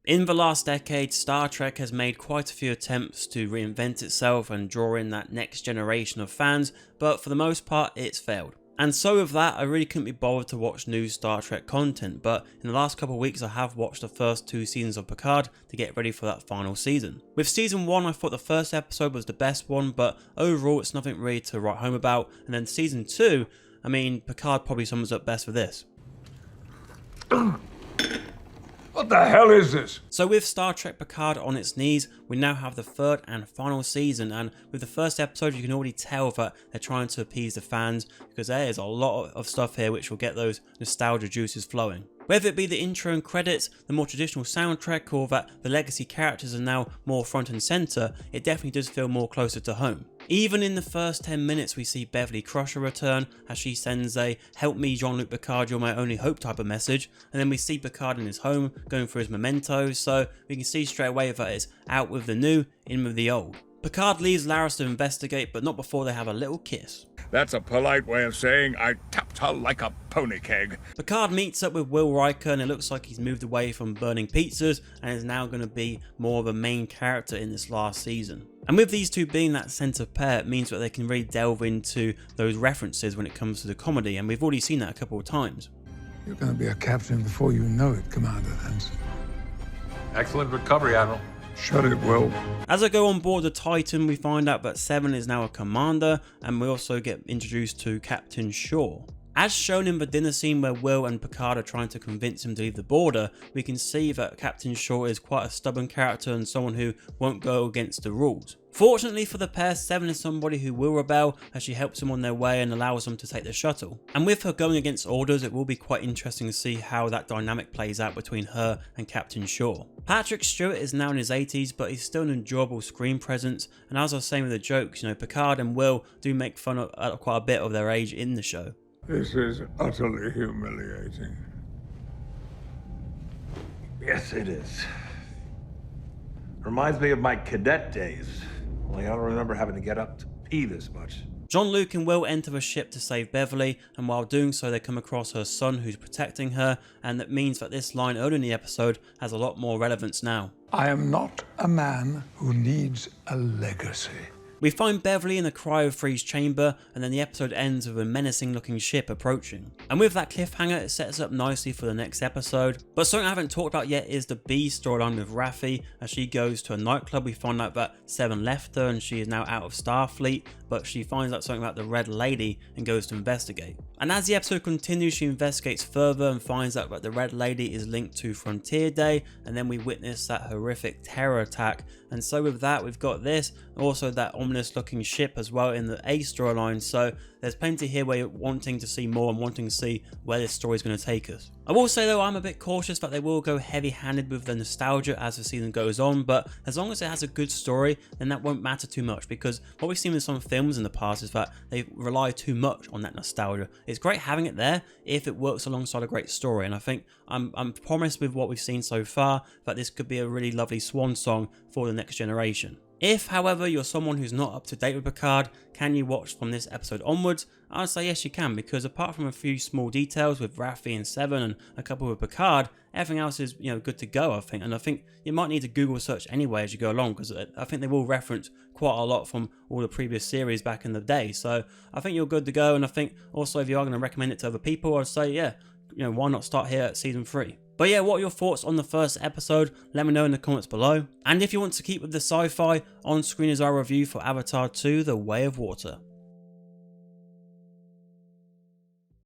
In the last decade, Star Trek has made quite a few attempts to reinvent itself and draw in that next generation of fans, but for the most part it's failed. And so with that, I really couldn't be bothered to watch new Star Trek content, but in the last couple of weeks I have watched the first 2 seasons of Picard to get ready for that final season. With season 1 I thought the first episode was the best one, but overall it's nothing really to write home about, and then season 2, I mean, Picard probably sums up best with this. What the hell is this? So with Star Trek Picard on its knees, we now have the 3rd and final season, and with the first episode you can already tell that they're trying to appease the fans because there is a lot of stuff here which will get those nostalgia juices flowing. Whether it be the intro and credits, the more traditional soundtrack, or that the legacy characters are now more front and centre, it definitely does feel more closer to home. Even in the first 10 minutes we see Beverly Crusher return as she sends a "help me Jean-Luc Picard, you're my only hope" type of message, and then we see Picard in his home going through his mementos, so we can see straight away that it's out with the new, in with the old. Picard leaves Laris to investigate, but not before they have a little kiss. That's a polite way of saying I tapped her like a pony keg. Picard meets up with Will Riker and it looks like he's moved away from burning pizzas and is now going to be more of a main character in this last season. And with these two being that centre pair, it means that they can really delve into those references when it comes to the comedy, and we've already seen that a couple of times. You're going to be a captain before you know it, Commander Hanson. Excellent recovery, Admiral. Shut it, Will. As I go on board the Titan, we find out that Seven is now a commander, and we also get introduced to Captain Shaw. As shown in the dinner scene where Will and Picard are trying to convince him to leave the border, we can see that Captain Shaw is quite a stubborn character and someone who won't go against the rules. Fortunately for the pair, Seven is somebody who will rebel as she helps them on their way and allows them to take the shuttle. And with her going against orders, it will be quite interesting to see how that dynamic plays out between her and Captain Shaw. Patrick Stewart is now in his 80s, but he's still an enjoyable screen presence, and as I was saying with the jokes, Picard and Will do make fun of quite a bit of their age in the show. This is utterly humiliating. Yes, it is. Reminds me of my cadet days. Only I don't remember having to get up to pee this much. Jean-Luc and Will enter the ship to save Beverly, and while doing so they come across her son who's protecting her, and that means that this line earlier in the episode has a lot more relevance now. I am not a man who needs a legacy. We find Beverly in the cryo-freeze chamber, and then the episode ends with a menacing looking ship approaching. And with that cliffhanger, it sets up nicely for the next episode. But something I haven't talked about yet is the B storyline with Raffi. As she goes to a nightclub, we find out that Seven left her and she is now out of Starfleet, but she finds out something about the Red Lady and goes to investigate. And as the episode continues, she investigates further and finds out that the Red Lady is linked to Frontier Day, and then we witness that horrific terror attack. And so with that, we've got this, also that ominous looking ship as well in the A storyline, so there's plenty here where you're wanting to see more and wanting to see where this story is going to take us. I will say though, I'm a bit cautious that they will go heavy handed with the nostalgia as the season goes on, but as long as it has a good story, then that won't matter too much, because what we've seen in some films in the past is that they rely too much on that nostalgia. It's great having it there if it works alongside a great story, and I think I'm promised with what we've seen so far that this could be a really lovely swan song for the next generation. If, however, you're someone who's not up to date with Picard, can you watch from this episode onwards? I'd say yes you can, because apart from a few small details with Raffi and Seven and a couple with Picard, everything else is good to go, I think. And I think you might need to Google search anyway as you go along, because I think they will reference quite a lot from all the previous series back in the day. So I think you're good to go, and I think also if you are going to recommend it to other people, I'd say yeah, why not start here at season 3. But yeah, what are your thoughts on the first episode? Let me know in the comments below. And if you want to keep with the sci-fi, on screen is our review for Avatar 2: The Way of Water.